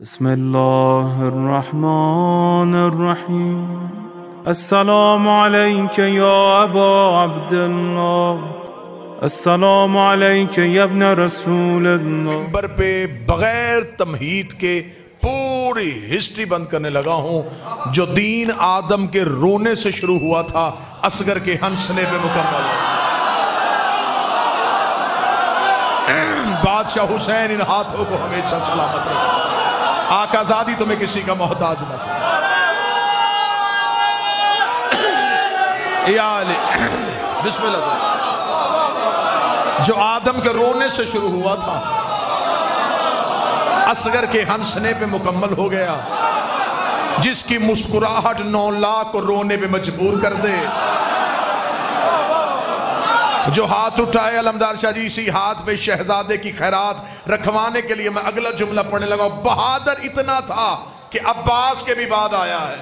बिस्मिल्लाहिर्रहमानिर्रहीम। अस्सलामु अलैका या अबा अब्दुल्लाह, अस्सलामु अलैका या इब्न रसूलल्लाह। मिंबर पे बगैर तमहीद के पूरी हिस्ट्री बंद करने लगा हूं। जो दीन आदम के रोने से शुरू हुआ था, असगर के हंसने पे मुकम्मल। बादशाह हुसैन इन हाथों को हमेशा सलामत रखे। आकाज़ादी तुम्हें किसी का मोहताज न बिस्मिल्लाह। जो आदम के रोने से शुरू हुआ था, असगर के हंसने पे मुकम्मल हो गया। जिसकी मुस्कुराहट 9 लाख को रोने पे मजबूर कर दे। जो हाथ उठाए अलमदार शाह जी, इसी हाथ पे शहजादे की खैरात रखवाने के लिए मैं अगला जुमला पढ़ने लगा। बहादुर इतना था कि अब्बास के भी बाद आया है।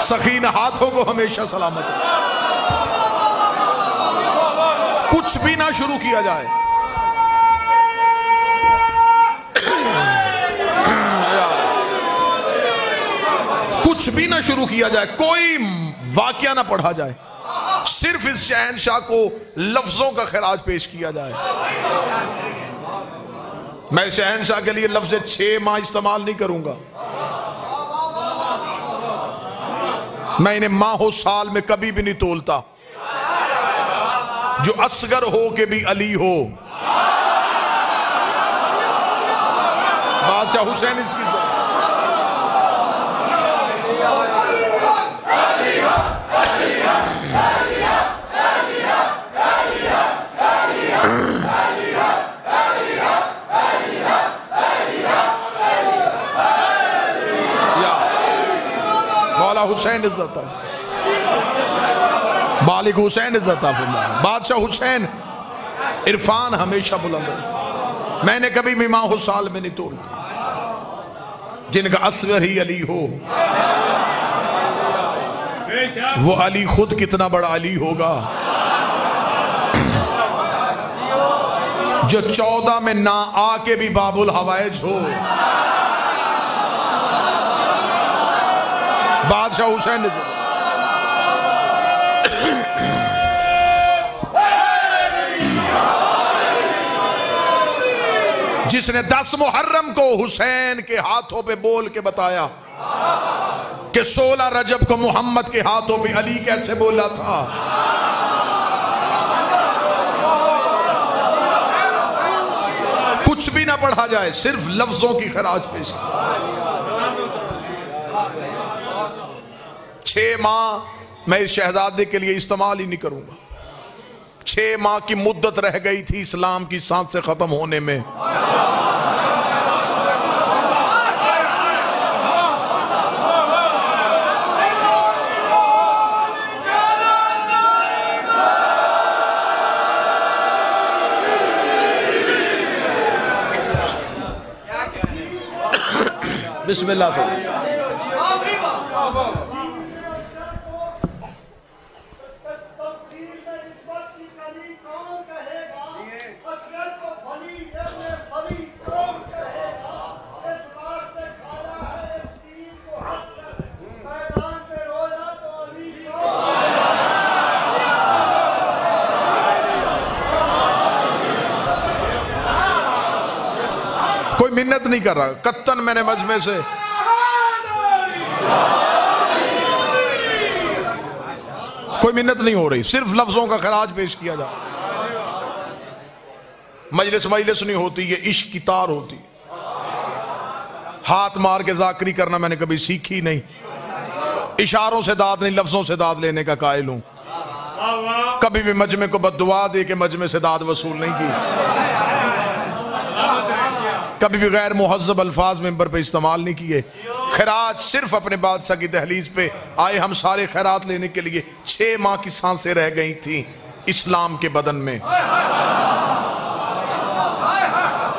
सखीन हाथों को हमेशा सलामत रहे। कुछ भी ना शुरू किया जाए, कुछ भी ना शुरू किया जाए, कोई वाकया ना पढ़ा जाए, सिर्फ इस शहनशाह को लफ्जों का खिराज पेश किया जाए। मैं शहनशाह के लिए लफ्ज 6 माह इस्तेमाल नहीं करूंगा। मैं इन्हें माहो साल में कभी भी नहीं तोलता। जो असगर हो के भी अली हो। बादशाह हुसैन इसकी हुसैन इज्जत, मालिक हुसैन इज्जत। बादशाह हुसैन इरफान हमेशा बुलंद है। मैंने कभी मिमाह साल में नहीं तोड़ा। जिनका असगर ही अली हो, वो अली खुद कितना बड़ा अली होगा। जो 14 में ना आके भी बाबुल हवाइज हो। बादशाह हुसैन जिसने 10 मुहर्रम को हुसैन के हाथों पे बोल के बताया कि 16 रजब को मोहम्मद के हाथों पे अली कैसे बोला था। कुछ भी ना पढ़ा जाए, सिर्फ लफ्जों की खराज पेश। 6 माह मैं इस शहजादे के लिए इस्तेमाल ही नहीं करूंगा। 6 माह की मुद्दत रह गई थी इस्लाम की सांस से खत्म होने में। बिस्मिल्लाह से कोई मिन्नत नहीं कर रहा। कत्तन मैंने मजमे से कोई मिन्नत नहीं हो रही, सिर्फ लफ्जों का खराज पेश किया जा। मजलिस नहीं होती, ये इश्क की तार होती। हाथ मार के जाकरी करना मैंने कभी सीखी नहीं। इशारों से दाद नहीं, लफ्जों से दाद लेने का कायल हूं। कभी भी मजमे को बद्दुआ दे के मजमे से दाद वसूल नहीं की। कभी भी गैर मुहज्जब अल्फाज मिंबर पे इस्तेमाल नहीं किए। खैरात सिर्फ अपने बादशाह की दहलीज पे आए हम सारे खैरात लेने के लिए। 6 माह की सांसें रह गई थी इस्लाम के बदन में।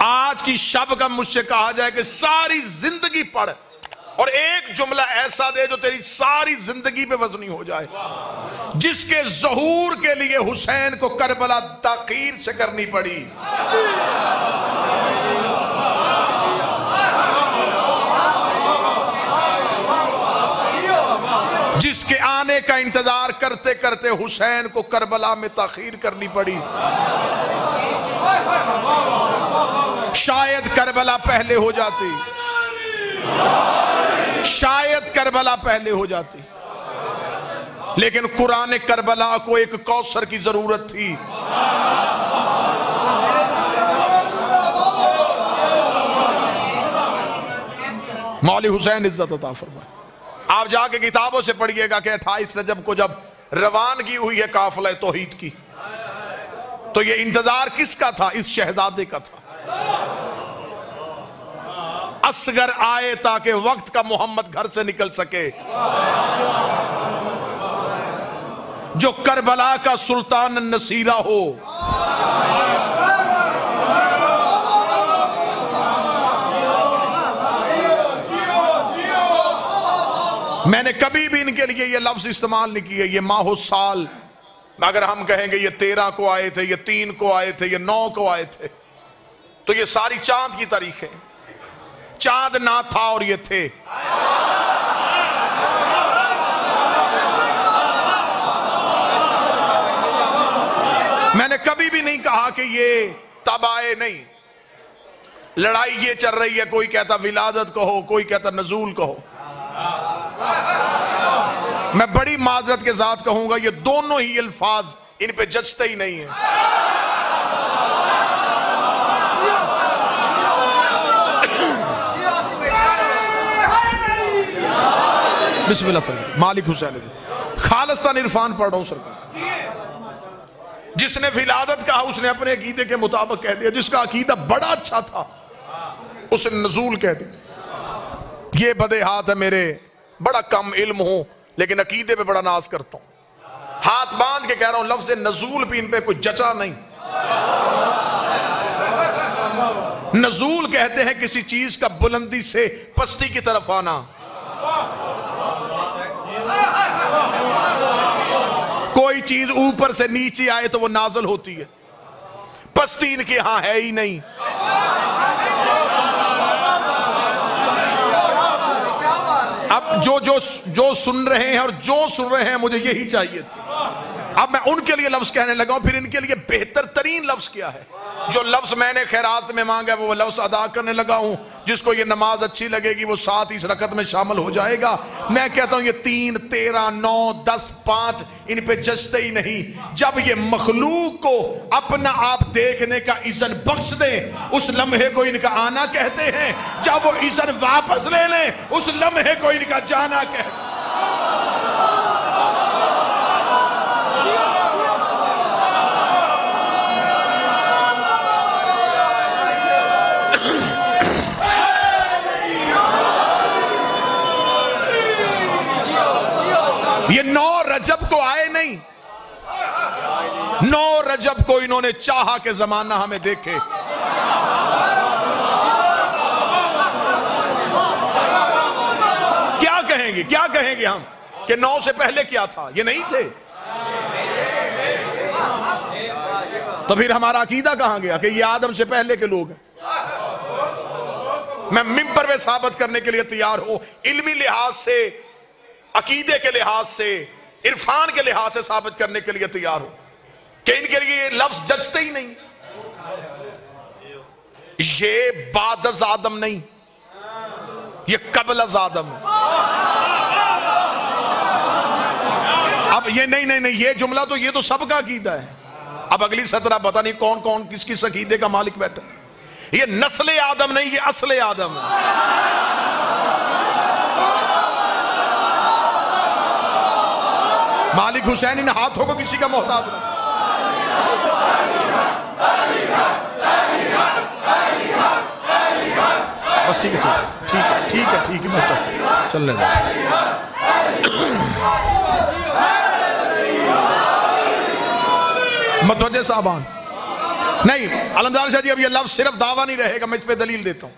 आज की शब का मुझसे कहा जाए कि सारी जिंदगी पढ़ और एक जुमला ऐसा दे जो तेरी सारी जिंदगी पे वजनी हो जाए। जिसके ज़हूर के लिए हुसैन को करबला ताकीर से करनी पड़ी। आने का इंतजार करते करते हुसैन को करबला में ताखीर करनी पड़ी। शायद करबला पहले हो जाती, शायद करबला पहले हो जाती, लेकिन कुरान करबला को एक कौसर की जरूरत थी। मौली हुसैन इज्जत अता फरमाए। आप जाके किताबों से पढ़िएगा कि 28 रजब को जब रवानगी हुई है काफिला तौहीद की, तो ये इंतजार किसका था? इस शहजादे का था। असगर आए ताकि वक्त का मोहम्मद घर से निकल सके, जो करबला का सुल्तान नसीरा हो। मैंने कभी भी इनके लिए ये लफ्ज इस्तेमाल नहीं किया, ये माहो साल। अगर हम कहेंगे ये 13 को आए थे, ये 3 को आए थे, ये 9 को आए थे, तो ये सारी चांद की तारीखें। चांद ना था और ये थे। मैंने कभी भी नहीं कहा कि ये तब आए, नहीं। लड़ाई ये चल रही है, कोई कहता विलादत कहो, कोई कहता नजूल कहो। मैं बड़ी माजरत के साथ कहूंगा, ये दोनों ही अल्फाज इन पे जचते ही नहीं है। बिस्मिल्लाह सर। मालिक हुसैन खालिस्तान इरफान पढ़ रहा हूं सरकार। जिसने विलादत कहा उसने अपने अकीदे के मुताबिक कह दिया, जिसका अकीदा बड़ा अच्छा था उसने नजूल कह दिया। ये बदे हाथ है मेरे, बड़ा कम इल्म हूं लेकिन अकीदे पे बड़ा नाज करता हूं। हाथ बांध के कह रहा हूं, लफ्ज़ नजूल भी इन पे कोई जचा नहीं। नजूल कहते हैं किसी चीज का बुलंदी से पस्ती की तरफ आना। कोई चीज ऊपर से नीचे आए तो वो नाजल होती है, पस्ती इनके यहां है ही नहीं। अब जो सुन रहे हैं और जो सुन रहे हैं, मुझे यही चाहिए था। अब मैं उनके लिए लफ्ज कहने लगा हूं, फिर इनके लिए बेहतर तरीन लफ्ज क्या है। जो लफ्ज मैंने खैरात में मांगा वो लफ्ज अदा करने लगा हूं। जिसको ये नमाज अच्छी लगेगी वो 7 इस रकत में शामिल हो जाएगा। मैं कहता हूं ये 3, 13, 9, 10, 5 इन पे जचते ही नहीं। जब ये मखलूक को अपना आप देखने का इज़्ज़त बख्श दे, उस लम्हे को इनका आना कहते हैं। जब वो इज़्ज़त वापस ले लें, उस लम्हे को इनका जाना कहते हैं। ये 9 रजब को आए नहीं, 9 रजब को इन्होंने चाहा कि जमाना हमें देखे। क्या कहेंगे हम कि 9 से पहले क्या था? ये नहीं थे। तो फिर हमारा अकीदा कहां गया कि ये आदम से पहले के लोग हैं। मैं मिंबर पे साबित करने के लिए तैयार हूं, इल्मी लिहाज से, अकीदे के लिहाज से, इरफान के लिहाज से साबित करने के लिए तैयार हूं कि इनके लिए ये लफ्ज जचते ही नहीं। ये बाद आदम नहीं, ये कबल आदम है। अब ये नहीं, ये जुमला तो ये तो सबका अकीदा है। अब अगली सतरा पता नहीं कौन कौन किस किस अकीदे का मालिक बैठा। ये नस्ले आदम नहीं, ये असले आदम है। मालिक हुसैन इन हाथों को किसी का मोहताज नहीं। बस ठीक है बस चलने दो। मतवज्जे साहबान नहीं, अलमदार शाह जी, अब ये लफ्ज सिर्फ दावा नहीं रहेगा, मैं इस पे दलील देता हूं।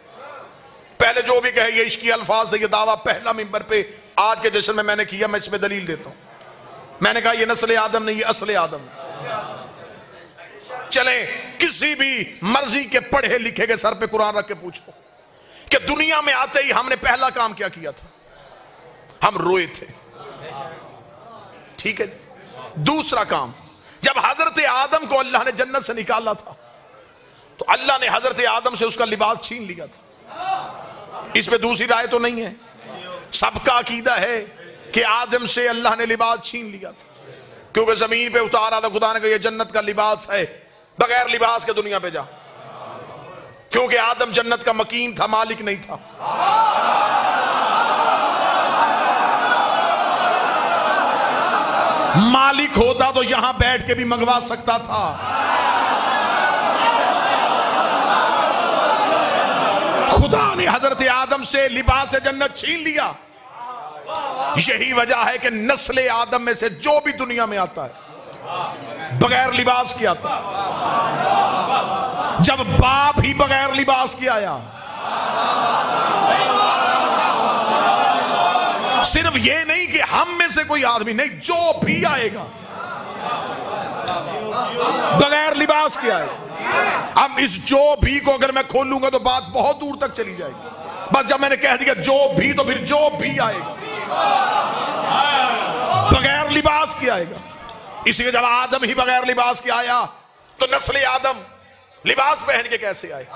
पहले जो भी कहे ये इश्की अल्फाज थे, ये दावा पहला मिंबर पे आज के जश्न में मैंने किया, मैं इस पे दलील देता हूं। मैंने कहा ये नस्ल आदम नहीं, ये असले आदम। चले किसी भी मर्जी के पढ़े लिखे के सर पे कुरान रख के पूछो कि दुनिया में आते ही हमने पहला काम क्या किया था? हम रोए थे। ठीक है। दूसरा काम, जब हजरत आदम को अल्लाह ने जन्नत से निकाला था तो अल्लाह ने हजरत आदम से उसका लिबास छीन लिया था। इस पे दूसरी राय तो नहीं है, सबका अकीदा है कि आदम से अल्लाह ने लिबास छीन लिया था, क्योंकि जमीन पे उतारा था खुदा ने कहा ये जन्नत का लिबास है, बगैर लिबास के दुनिया पे जा। क्योंकि आदम जन्नत का मकीन था, मालिक नहीं था। मालिक होता तो यहां बैठ के भी मंगवा सकता था। खुदा ने हजरत आदम से लिबास जन्नत छीन लिया। यही वजह है कि नस्ल आदम में से जो भी दुनिया में आता है बगैर लिबास के आता है। जब बाप ही बगैर लिबास के आया, सिर्फ ये नहीं कि हम में से कोई आदमी नहीं, जो भी आएगा बगैर लिबास के आएगा। अब इस जो भी को अगर मैं खोलूंगा तो बात बहुत दूर तक चली जाएगी। बस जब मैंने कह दिया जो भी, तो फिर जो भी आएगा बगैर लिबास के आएगा। इसलिए जब आदम ही बगैर लिबास के आया तो नस्ल आदम लिबास पहन के कैसे आए।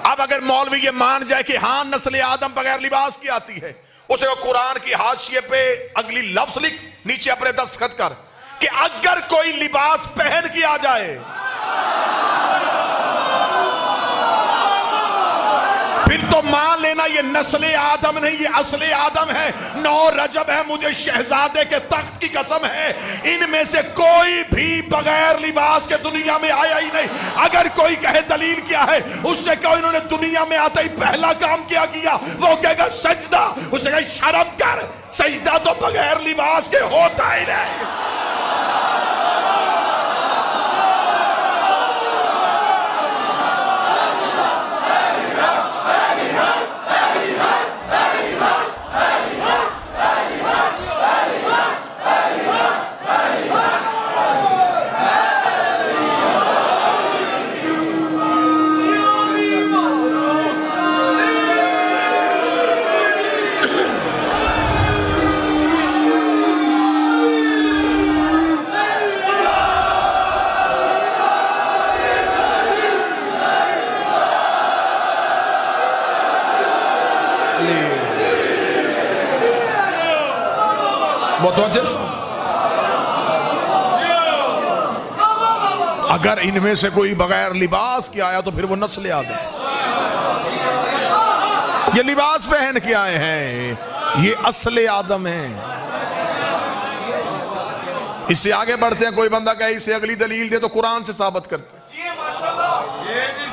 अब अगर मौलवी ये मान जाए कि हाँ नस्ल आदम बगैर लिबास की आती है, उसे वो कुरान की हाशिए पे अगली लफ्ज लिख, नीचे अपने दस्तखत कर कि अगर कोई लिबास पहन के आ जाए फिर तो मान लेना ये नस्ल आदम नहीं, ये असले आदम है। 9 रजब है, मुझे शहजादे के तख्त की कसम है, इनमें से कोई भी बगैर लिबास के दुनिया में आया ही नहीं। अगर कोई कहे दलील क्या है, उससे कहो इन्होंने दुनिया में आते ही पहला काम क्या किया, वो कहेगा सजदा। उससे कहे शर्म कर, सजदा तो बगैर लिबास के होता ही नहीं। अगर इनमें से कोई बगैर लिबास के आया तो फिर वो नस्ल आदम। ये लिबास पहन के आए हैं, ये असले आदम हैं। इससे आगे बढ़ते हैं, कोई बंदा कहे इसे अगली दलील दे तो कुरान से साबित करते हैं।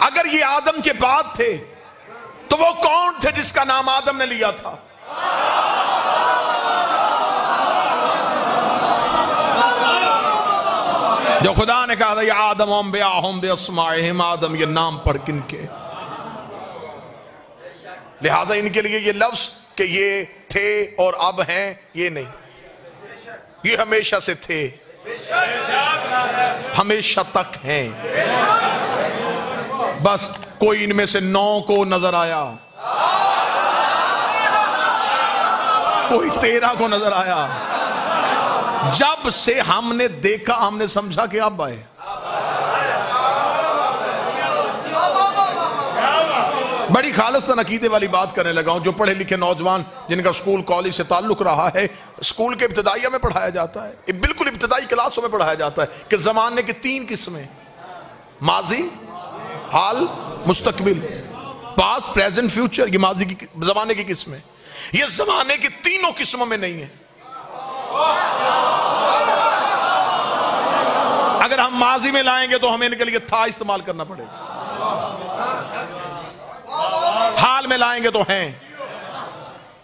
अगर ये आदम के बाद थे तो वो कौन थे जिसका नाम आदम ने लिया था? जो खुदा ने कहा था ये आदम हम बेअस्माइहिम, आदम ये नाम पढ़ किनके, लिहाजा इनके लिए ये लफ्ज कि ये थे और अब हैं, ये नहीं, ये हमेशा से थे, हमेशा तक हैं। बस कोई इनमें से 9 को नजर आया, कोई 13 को नजर आया। जब से हमने देखा हमने समझा कि अब आए। बड़ी खालिस्तान अकीदे वाली बात करने लगा हूं। जो पढ़े लिखे नौजवान जिनका स्कूल कॉलेज से ताल्लुक रहा है, स्कूल के इब्तदाइया में पढ़ाया जाता है, बिल्कुल इब्तदाई क्लासों में पढ़ाया जाता है कि जमाने की 3 किस्में, माजी, हाल, मुस्तकबिल, पास्ट, प्रेजेंट, फ्यूचर। ये माजी की जमाने की किस्में, ये जमाने की तीनों किस्मों में नहीं है। अगर हम माजी में लाएंगे तो हमें इनके लिए था इस्तेमाल करना पड़ेगा, हाल में लाएंगे तो हैं,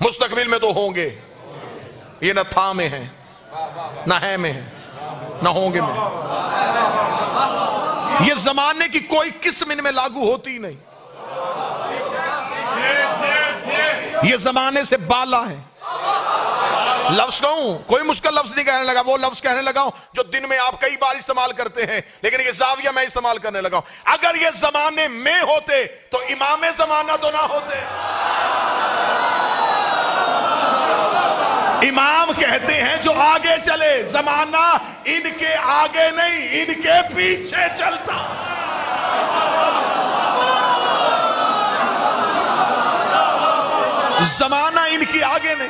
मुस्तकबिल में तो होंगे। ये न था में है, न है में है, न होंगे में। ये जमाने की कोई किस्म इनमें लागू होती नहीं। ये जमाने से बाला है। लफ्ज कहूं, कोई मुश्किल लफ्ज नहीं कहने लगा, वो लफ्ज कहने लगा जो दिन में आप कई बार इस्तेमाल करते हैं, लेकिन ये जाविया मैं इस्तेमाल करने लगा हूं। अगर ये जमाने में होते तो इमाम जमाना तो ना होते। इमाम कहते हैं जो आगे चले, जमाना इनके आगे नहीं इनके पीछे चलता। जमाना इनकी आगे नहीं।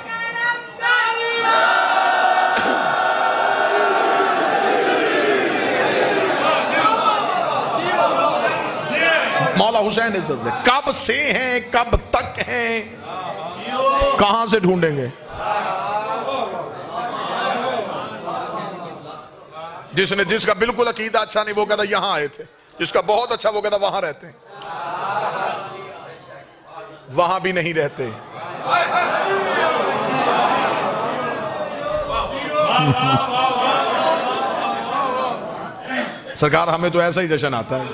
मौला हुसैन इज्जत दे। कब से हैं, कब तक हैं, कहां से ढूंढेंगे? जिसका बिल्कुल अकीदा अच्छा नहीं वो कहता यहां आए थे, जिसका बहुत अच्छा वो कहता वहां रहते हैं, वहां भी नहीं रहते। सरकार हमें तो ऐसा ही जश्न आता है।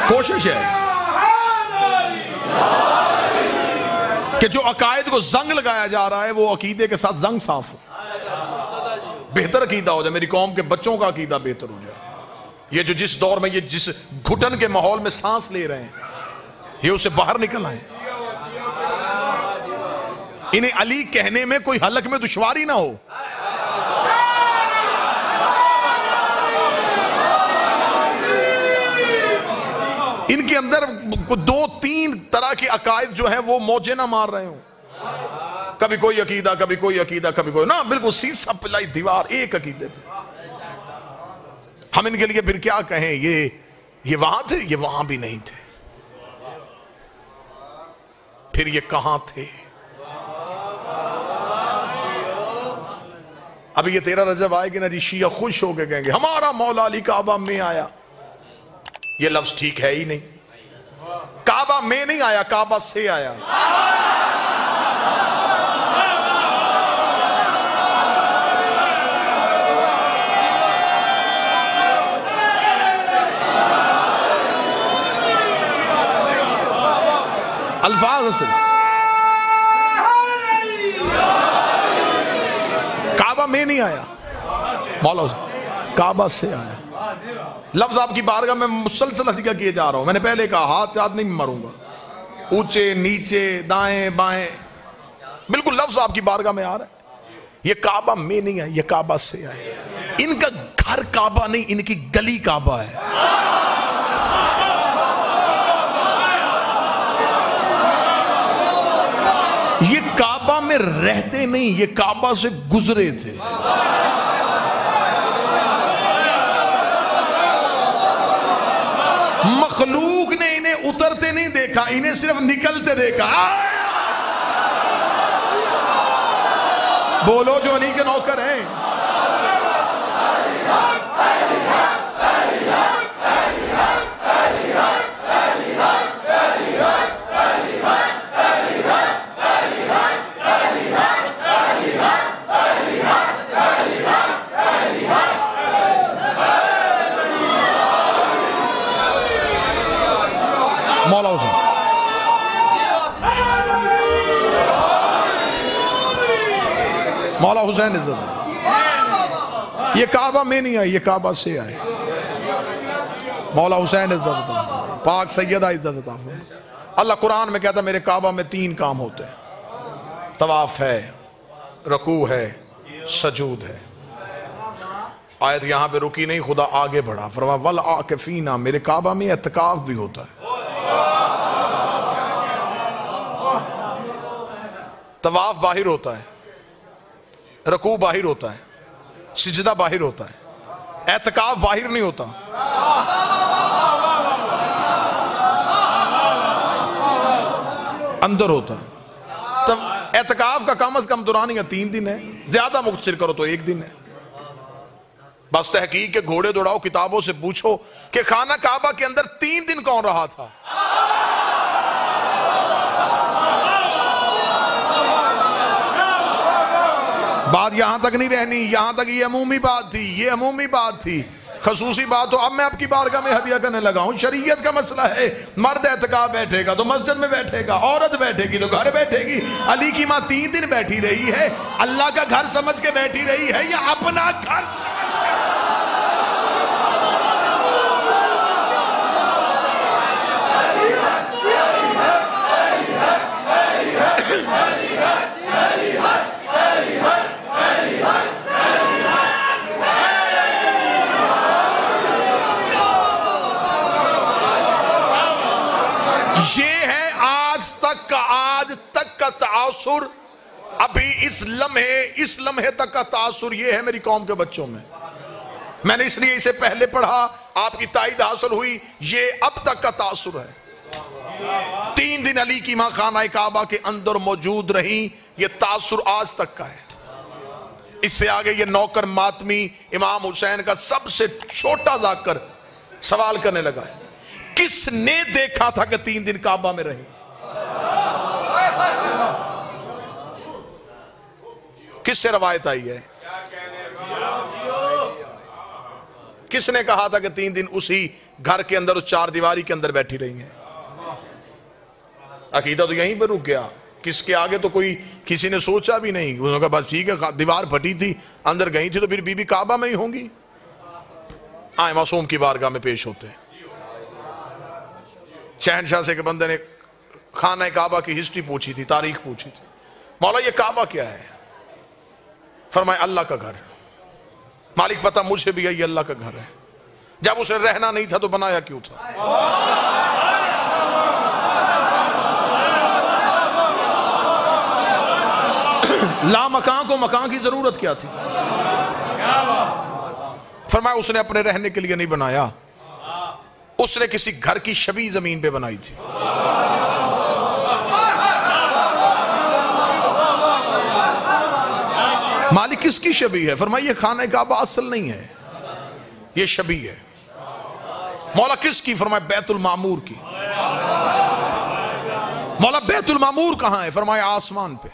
कोशिश है कि जो अकायद को जंग लगाया जा रहा है वो अकीदे के साथ जंग साफ हो, बेहतर अकीदा हो जाए, मेरी कौम के बच्चों का अकीदा बेहतर हो जाए। ये जो जिस दौर में ये जिस घुटन के माहौल में सांस ले रहे हैं ये उससे बाहर निकल आए। इन्हें अली कहने में कोई हलक में दुश्वारी ना हो। इनके अंदर दो तीन तरह के अकायद जो है वो मौजे ना मार रहे हो, कभी कोई अकीदा कभी कोई अकीदा कभी कोई ना, बिल्कुल सीसा पिलाई दीवार एक अकीदे पे। हम इनके लिए फिर क्या कहें? ये वहां थे, ये वहां भी नहीं थे, फिर ये कहां थे? अभी ये 13 रजब आएगी ना जी, शिया खुश होकर कहेंगे हमारा मौला अली काबा में आया। ये लफ्ज ठीक है ही नहीं, काबा में नहीं आया, काबा से आया। अल्फाज असल काबा में नहीं आया, मौला काबा से आया। लफ्ज आपकी बारगाह में मुसलसल हदिया किए जा रहा हूं। मैंने पहले कहा हाथ से हाथ नहीं मारूंगा, ऊंचे नीचे दाएं बाएं, बिल्कुल लफ्ज आपकी बारगाह में आ रहा है। ये काबा में नहीं है, ये काबा से आए। इनका घर काबा नहीं, इनकी गली काबा है। ये काबा में रहते नहीं, ये काबा से गुजरे थे। मखलूक ने इन्हें उतरते नहीं देखा, इन्हें सिर्फ निकलते देखा। बोलो जो अली के नौकर हैं। मौला हुसैन मौला हुसैन इज्जत। ये काबा में नहीं आए, ये काबा से आए। मौला हुसैन इज्जत, पाक सैयदा इज्जत। अल्लाह कुरान में कहता मेरे काबा में 3 काम होते हैं, तवाफ है, रकू है, सजूद है। आयत यहां पे रुकी नहीं, खुदा आगे बढ़ा, फरमा वल आकिफीना, मेरे काबा में इत्तिकाफ भी होता है। तवाफ बाहिर होता है, रकू बाहिर होता है, सिजदा बाहिर होता है, एतकाफ बाहिर नहीं होता। अंदर होता है। तब एतकाफ का कम से कम दुरानी 3 दिन है, ज्यादा मुख्तसर करो तो 1 दिन है। बस तहकीक के घोड़े दौड़ाओ, किताबों से पूछो कि खाना काबा के अंदर 3 दिन कौन रहा था। बात यहां तक नहीं रहनी, यहां तक ये अमूमी बात थी, ये अमूमी बात थी। खसूसी बात हो, अब मैं आपकी बारगाह में हदिया करने लगा हूं। शरीयत का मसला है, मर्द एतकाफ बैठेगा तो मस्जिद में बैठेगा, औरत बैठेगी तो घर बैठेगी। अली की माँ 3 दिन बैठी रही है, अल्लाह का घर समझ के बैठी रही है या अपना घर समझ के? ये है आज तक का तासुर। अभी इस लम्हे तक का तासुर ये है मेरी कौम के बच्चों में। मैंने इसलिए इसे पहले पढ़ा, आपकी ताईद हासिल हुई। ये अब तक का तासुर है। 3 दिन अली की मां खाना काबा के अंदर मौजूद रही, ये तासुर आज तक का है। इससे आगे ये नौकर मातमी इमाम हुसैन का सबसे छोटा जाकर सवाल करने लगा, किसने देखा था कि 3 दिन काबा में रही? किससे रवायत आई है? किसने कहा था कि 3 दिन उसी घर के अंदर, उस 4 दीवारी के अंदर बैठी रही हैं? अकीदा तो यहीं पर रुक गया। किसके आगे तो कोई किसी ने सोचा भी नहीं। उन्होंने कहा बस ठीक है, दीवार फटी थी, अंदर गई थी तो फिर बीबी काबा में ही होंगी। आए मासूम की बारगाह में पेश होते हैं। शहनशाह से के बंदे ने खाना काबा की हिस्ट्री पूछी थी, तारीख पूछी थी। मौला ये काबा क्या है? फरमाया अल्लाह का घर। मालिक पता मुझे भी है ये अल्लाह का घर है। जब उसे रहना नहीं था तो बनाया क्यों था? ला मकान को मकान की जरूरत क्या थी? फरमाया उसने अपने रहने के लिए नहीं बनाया, उसने किसी घर की छवि जमीन पे बनाई थी। मालिक किसकी छवि है? फरमाइए खाना काबा असल नहीं है, ये छवि है। मौला किसकी? फरमाया बैतुल मामूर की। मौला बैतुल मामूर कहां है? फरमाया आसमान पे।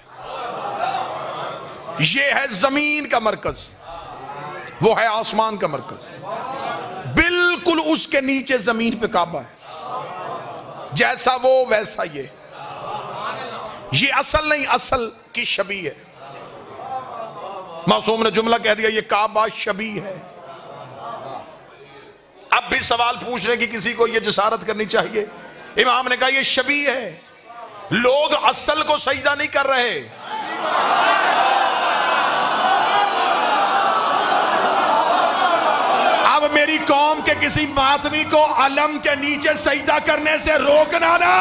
ये है जमीन का मरकज, वो है आसमान का मरकज। बिल्कुल उसके नीचे जमीन पे काबा है। जैसा वो वैसा ये असल नहीं, असल की छवि है। मासूम ने जुमला कह दिया ये काबा छवि है। अब भी सवाल पूछने की किसी को ये जसारत करनी चाहिए। इमाम ने कहा ये छवि है, लोग असल को सजदा नहीं कर रहे। अब मेरी कौम के किसी मातमी को अलम के नीचे सजदा करने से रोकना ना।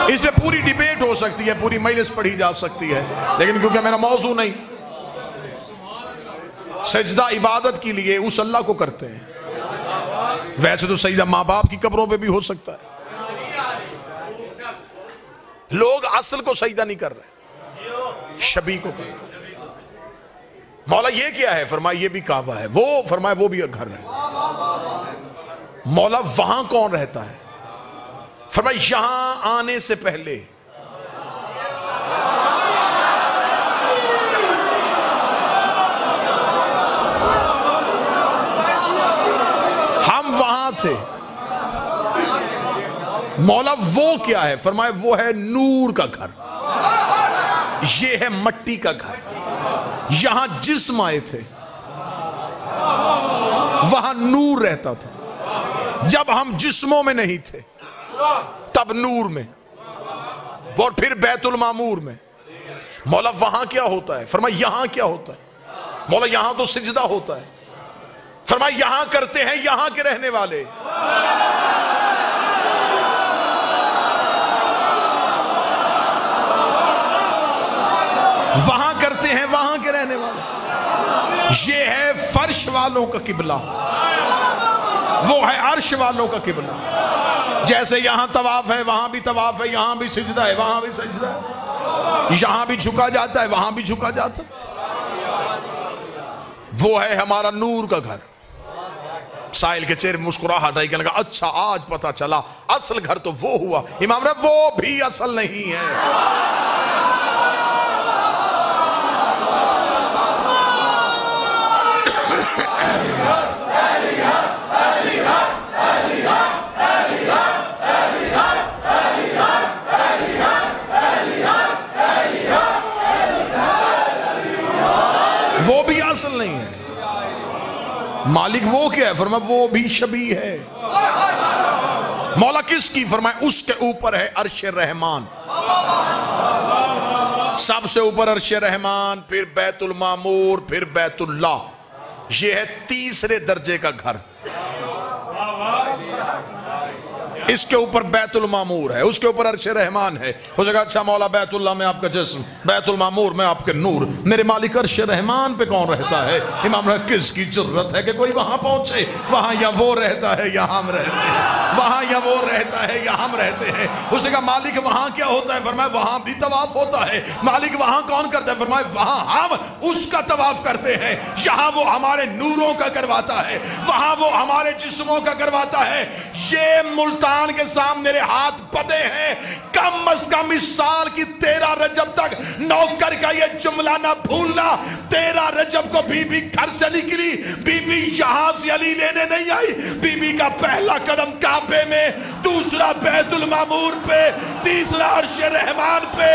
इस पे पूरी डिबेट हो सकती है, पूरी मजलिस पढ़ी जा सकती है, लेकिन क्योंकि मेरा मौजू नहीं। सजदा इबादत के लिए उस अल्लाह को करते हैं। वैसे तो सजदा माँ बाप की कब्रों पे भी हो सकता है। लोग असल को सजदा नहीं कर रहे, शबी को कर रहे। मौला ये क्या है? फरमाया ये भी काबा है। वो फरमाया वो भी घर है। मौला वहां कौन रहता है? फरमाया यहां आने से पहले हम वहां थे। मौला वो क्या है? फरमाया वो है नूर का घर। ये है मट्टी का घर। यहां जिस्म आए थे, वहां नूर रहता था। जब हम जिस्मों में नहीं थे तब नूर में, और फिर बैतुल मामूर में। मौला वहां क्या होता है? फरमाया यहां क्या होता है? मौला यहां तो सिजदा होता है। फरमाया यहां करते हैं यहां के रहने वाले। वहां करते हैं वहां के रहने वाले। ये है फर्श वालों का किबला, वो है अर्श वालों का किबला। जैसे यहां तवाफ है वहां भी तवाफ है, यहां भी सिजदा है वहां भी सिजदा है, यहां भी झुका जाता है वहां भी झुका जाता है। वो है हमारा नूर का घर। साहिल के चेहरे मुस्कुराहट आई, कहने लगा अच्छा आज पता चला असल घर तो वो हुआ। इमाम ने वो भी असल नहीं है। वो भी असल नहीं है। मालिक वो क्या है? फरमाया वो भी शबी है। मौला किसकी? फरमाया उसके ऊपर है अर्श रहमान, सबसे ऊपर अर्श रहमान, फिर बैतुल मामूर, फिर बैतुल्ला। ये है तीसरे दर्जे का घर। इसके ऊपर बैतुल मामूर है, उसके ऊपर अर्श रहमान है। हो जाएगा अच्छा मौला बैतुल्ला में आपका जिस्म, बैतुल मामूर में आपके नूर, मेरे मालिक अर्श रहमान पे कौन रहता है? इमाम ने किसकी जरूरत है कि कोई वहां पहुंचे? वहां या वो रहता है या हम रहते हैं, वहां या वो रहता है या हम रहते हैं। उसने कहा मालिक वहां क्या होता है? फरमाया वहां भी तवाफ होता है। मालिक वहां कौन करता है? फरमाया वहां हम उसका तवाफ करते हैं। यहां वो हमारे नूरों का करवाता है, वहां वो हमारे जिस्मों का करवाता है। ये मुल्तान के सामने मेरे हाथ बंधे हैं। कम अज कम इस साल की 13 रजब तक नौकर का ये जुमला ना भूलना। 13 रजब को बीबी घर से निकली, बीबी यहां से अली लेने नहीं आई। बीबी का पहला कदम काबे में, दूसरा बैतुल मामूर पे, तीसरा अर्श रहमान पे।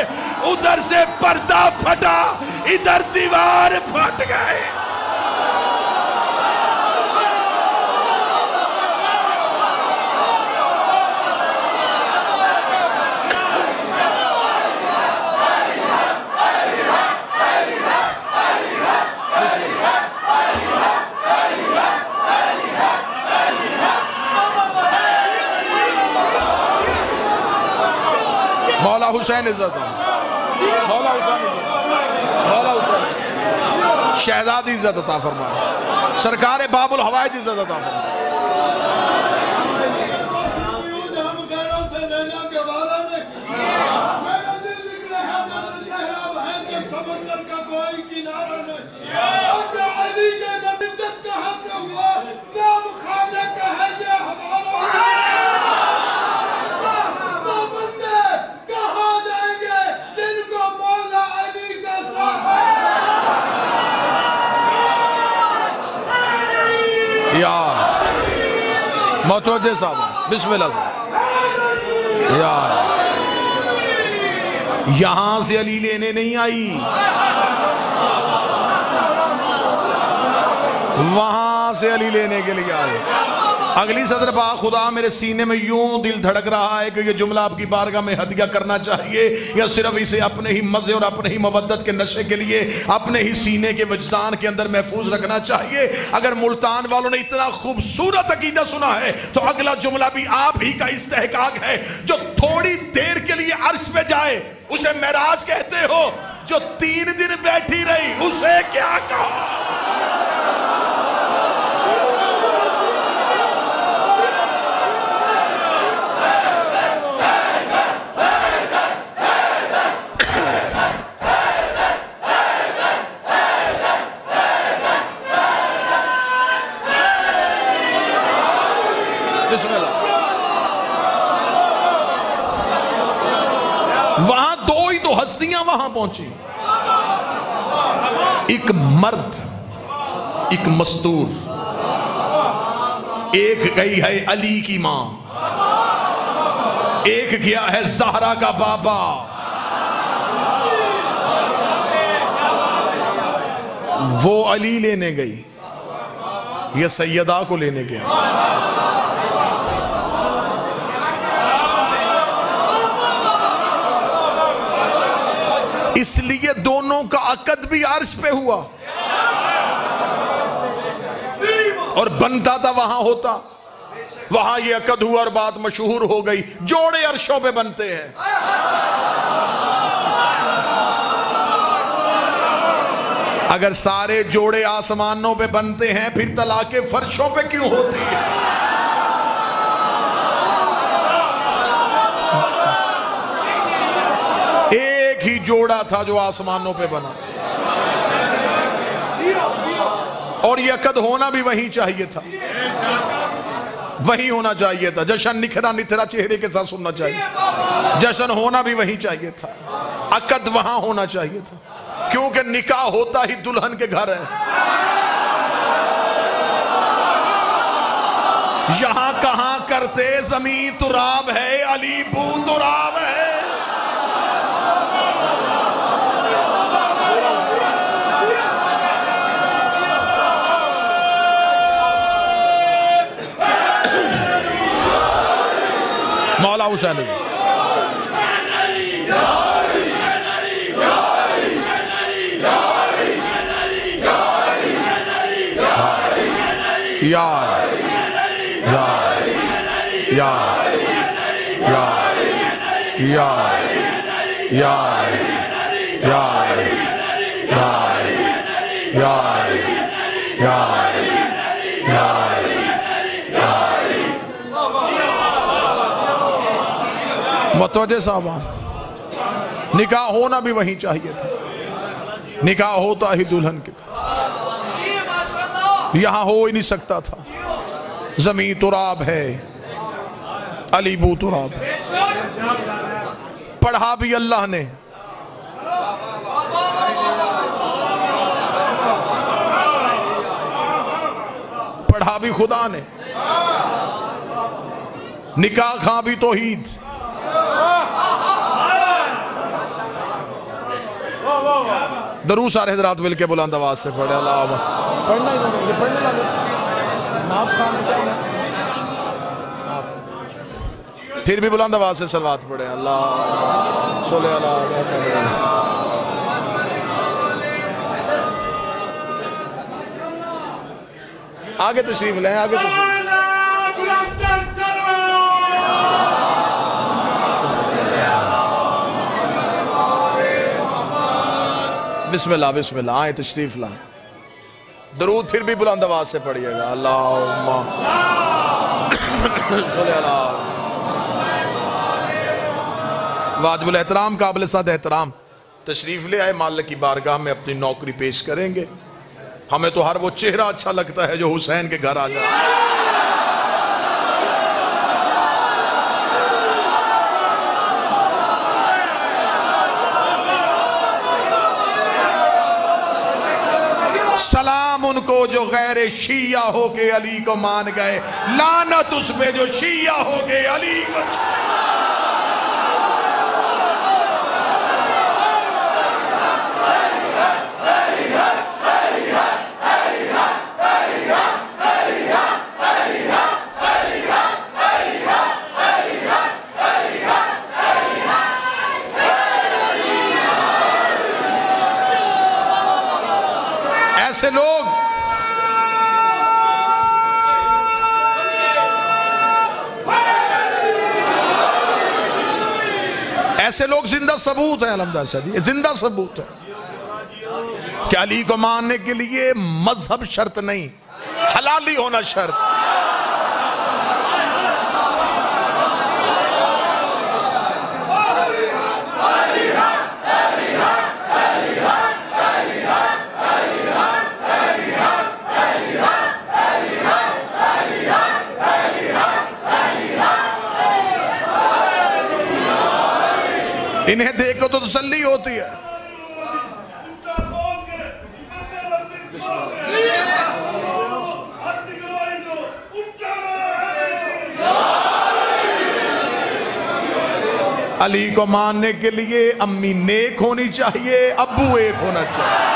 उधर से पर्दा फटा, इधर दीवार फट गए। मौला हुसैन इज्जत, मौला हुसैन, मौला हुसैन शहजाद इज्जत अता फरमाए, सरकार बाबुल हवाइज इज्जत अता फरमाए। मतवज्जे साहब बिस्मिल्लाह साहब, यार यहां से अली लेने नहीं आई, वहां से अली लेने के लिए आए। अगली सदर पा खुदा मेरे सीने में यूं दिल धड़क रहा है कि ये जुमला आपकी बारगाह में हदिया करना चाहिए या सिर्फ इसे अपने ही मजे और अपने ही मवद्दत के नशे के लिए अपने ही सीने के वजदान के अंदर महफूज रखना चाहिए। अगर मुल्तान वालों ने इतना खूबसूरत अकीदा सुना है तो अगला जुमला भी आप ही का इस्तेहकाक है। जो थोड़ी देर के लिए अर्श पे जाए उसे मेराज कहते हो, जो 3 दिन बैठी रही उसे क्या कहा? वहां 2 ही तो हस्तियां वहां पहुंची, एक मर्द एक मस्तूर। एक गई है अली की मां, एक गया है ज़हरा का बाबा। वो अली लेने गई, ये सैयदा को लेने गया। इसलिए दोनों का अकद भी अर्श पे हुआ और बनता था वहां होता, वहां ये अकद हुआ और बात मशहूर हो गई। जोड़े अर्शों पे बनते हैं। अगर सारे जोड़े आसमानों पे बनते हैं फिर तलाक़ें फर्शों पे क्यों होती है? एक ही जोड़ा था जो आसमानों पे बना, और यकद होना भी वही चाहिए था, वही होना चाहिए था। जश्न निखरा निथरा चेहरे के साथ सुनना चाहिए, जश्न होना भी वही चाहिए था, अकद वहां होना चाहिए था, क्योंकि निकाह होता ही दुल्हन के घर है। यहां कहां करते जमीन तुराब है, अली बू तुराब है। मौला हुसैन यार यार यार यार यार यार यार यार यार यार यार मतवजे साहब, निकाह होना भी वही चाहिए था, निकाह होता ही दुल्हन के, यहां हो ही नहीं सकता था। जमीन तुराब है, अली बू तुराब। पढ़ा भी अल्लाह ने, पढ़ा भी खुदा ने, निकाह खां भी तौहीद। दरूद सारे हज़रात मिल के बुलंद आवाज से पढ़े। अल्लाह पढ़ना ही नहीं, पढ़ने वाले नात खान फिर भी बुलंद आवाज से सलवात पढ़े। अल्लाह सोले आगे तशरीफ लें, आगे तशरीफ। बिस्मिल्लाह बिस्मिल्लाह, आए तशरीफ ला। दरूद फिर भी बुलंद आवाज से पढ़िएगा। अल्लाहुम्मा वाजिबुल एहतराम काबिल सद एहतराम तशरीफ ले आए, मालिक की बारगाह में अपनी नौकरी पेश करेंगे। हमें तो हर वो चेहरा अच्छा लगता है जो हुसैन के घर आ जाए। सलाम उनको जो गैर शिया हो के अली को मान गए, लानत उस पे जो शिया हो के अली को। ऐसे लोग जिंदा सबूत है। अल्हम्दुलिल्लाह जिंदा सबूत है कि अली को मानने के लिए मजहब शर्त नहीं, हलाली होना शर्त। इन्हें देखो तो तसल्ली होती है। अली को मानने के लिए अम्मी नेक होनी चाहिए, अब्बू एक होना चाहिए।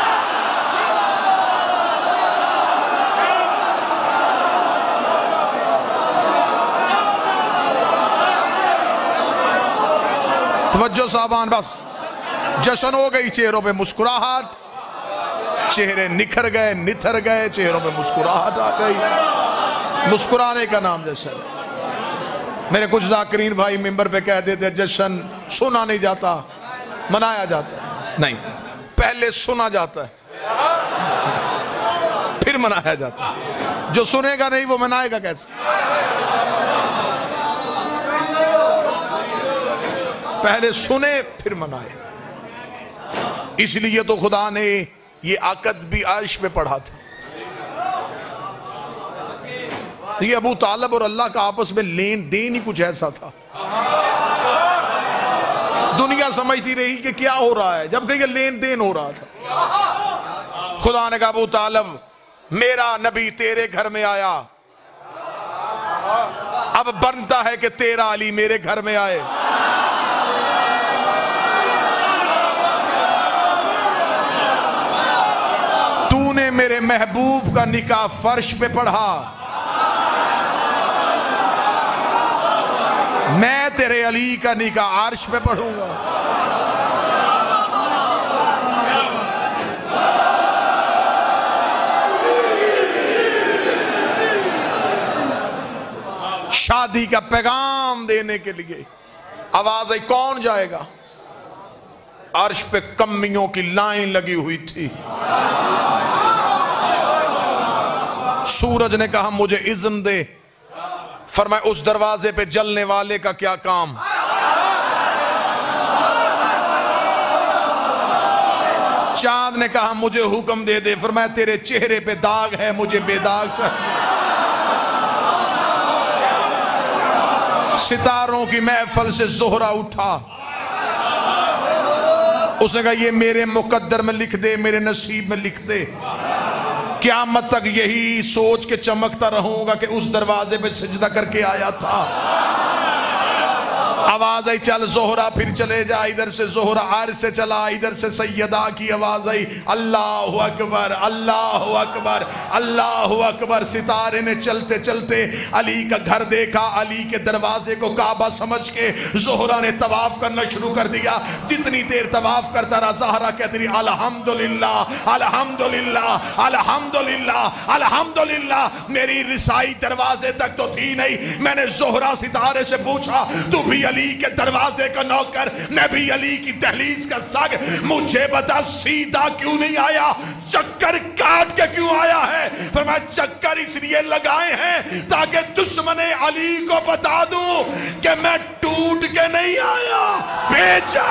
तवज्जो साहबान, बस जश्न हो गई, चेहरों पे मुस्कुराहट, चेहरे निखर गए, निथर गए, चेहरों पे मुस्कुराहट आ गई। मुस्कुराने का नाम जश्न है। मेरे कुछ जाकिरीन भाई मिंबर पे कह देते जश्न सुना नहीं जाता, मनाया जाता है। नहीं, पहले सुना जाता है। फिर मनाया जाता है। जो सुनेगा नहीं वो मनाएगा कैसे? पहले सुने फिर मनाए। इसलिए तो खुदा ने ये अक़द भी अर्श पे पढ़ा था। ये अबू तालिब और अल्लाह का आपस में लेन देन ही कुछ ऐसा था। दुनिया समझती रही कि क्या हो रहा है, जबकि ये लेन देन हो रहा था। खुदा ने कहा अबू तालिब मेरा नबी तेरे घर में आया, अब बनता है कि तेरा अली मेरे घर में आए। तूने मेरे महबूब का निकाह फर्श पे पढ़ा, मैं तेरे अली का निकाह अर्श पे पढ़ूंगा। शादी का पैगाम देने के लिए आवाज आई, कौन जाएगा? अर्श पे कम्मियों की लाइन लगी हुई थी। सूरज ने कहा मुझे इज़्न दे। फरमाया उस दरवाजे पे जलने वाले का क्या काम? चांद ने कहा मुझे हुक्म दे दे। फरमाया तेरे चेहरे पे दाग है, मुझे बेदाग चाहिए। सितारों की महफिल से ज़ोहरा उठा, उसने कहा ये मेरे मुकद्दर में लिख दे, मेरे नसीब में लिख दे। क़यामत तक यही सोच के चमकता रहूंगा कि उस दरवाजे पे सजदा करके आया था। आवाज आई चल ज़ोहरा, फिर चले जा। इधर से ज़ोहरा अर्श से चला, इधर से सैयदा की आवाज आई अल्लाहु अकबर, अल्लाहु अकबर, अल्लाहु अकबर। सितारे ने चलते चलते अली का घर देखा, अली के दरवाजे को काबा समझ के ज़ोहरा ने तवाफ करना शुरू कर दिया। जितनी देर तवाफ करता रहा ज़हरा कहती रही अल्हम्दुलिल्लाह अल्हम्दुलिल्लाह अल्हम्दुलिल्लाह अल्हम्दुलिल्लाह। मेरी रिसाई दरवाजे तक तो थी नहीं। मैंने ज़ोहरा सितारे से पूछा तू भी अली के दरवाजे का नौकर, मैं भी अली की दहलीज का सग, मुझे बता सीधा क्यों नहीं आया, चक्कर काट के क्यों आया है? फरमाया चक्कर इसलिए लगाए हैं ताकि दुश्मने अली को बता दूं कि मैं टूट के नहीं आया, भेजा